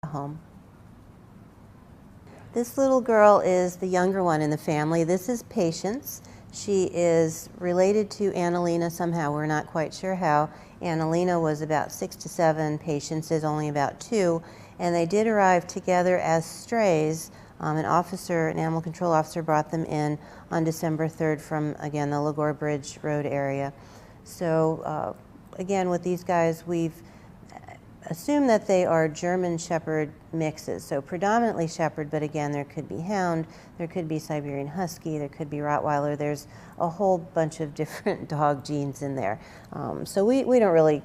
home. This little girl is the younger one in the family. This is Patience. She is related to Annalena somehow. We're not quite sure how. Annalena was about 6 to 7. Patience is only about 2. And they did arrive together as strays. An animal control officer brought them in on December 3rd from, again, the Lagore Bridge Road area. So, again, with these guys, we've assumed that they are German Shepherd mixes. So predominantly Shepherd, but again, there could be Hound, there could be Siberian Husky, there could be Rottweiler. There's a whole bunch of different dog genes in there. So we don't really,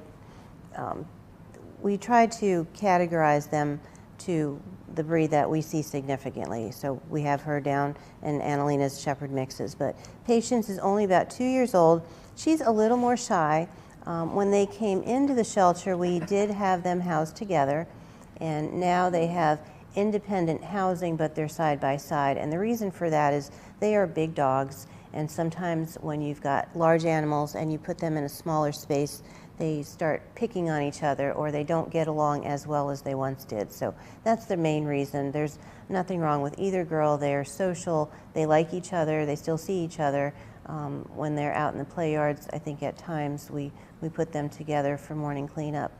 we try to categorize them to the breed that we see significantly. So we have her down and Annalena's Shepherd mixes. But Patience is only about 2 years old. She's a little more shy. When they came into the shelter, we did have them housed together, and now they have independent housing, but they're side by side. And the reason for that is they are big dogs, and sometimes when you've got large animals and you put them in a smaller space, they start picking on each other, or they don't get along as well as they once did. So that's the main reason. There's nothing wrong with either girl. They're social, they like each other, they still see each other. When they're out in the play yards, I think at times we put them together for morning cleanup.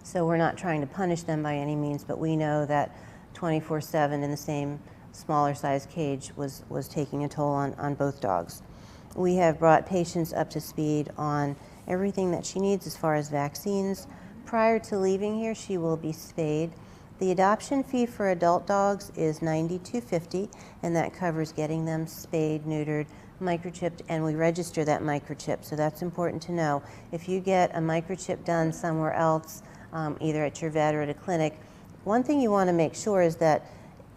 So we're not trying to punish them by any means, but we know that 24/7 in the same smaller size cage was taking a toll on both dogs. We have brought Patience up to speed on everything that she needs as far as vaccines. Prior to leaving here, she will be spayed. The adoption fee for adult dogs is $92.50, and that covers getting them spayed, neutered, microchipped, and we register that microchip. So that's important to know. If you get a microchip done somewhere else, either at your vet or at a clinic, one thing you want to make sure is that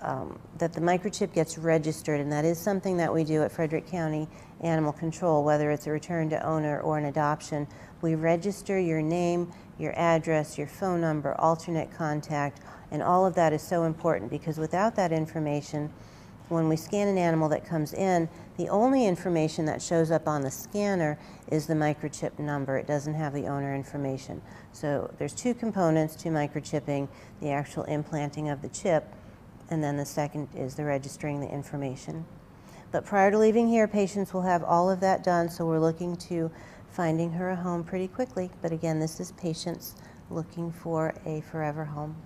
that the microchip gets registered, and that is something that we do at Frederick County Animal Control, whether it's a return to owner or an adoption. We register your name, your address, your phone number, alternate contact, and all of that is so important, because without that information, when we scan an animal that comes in, the only information that shows up on the scanner is the microchip number. It doesn't have the owner information. So there's two components to microchipping: the actual implanting of the chip, and then the second is the registering the information. But prior to leaving here, Patience will have all of that done, so we're looking to finding her a home pretty quickly. But again, this is Patience looking for a forever home.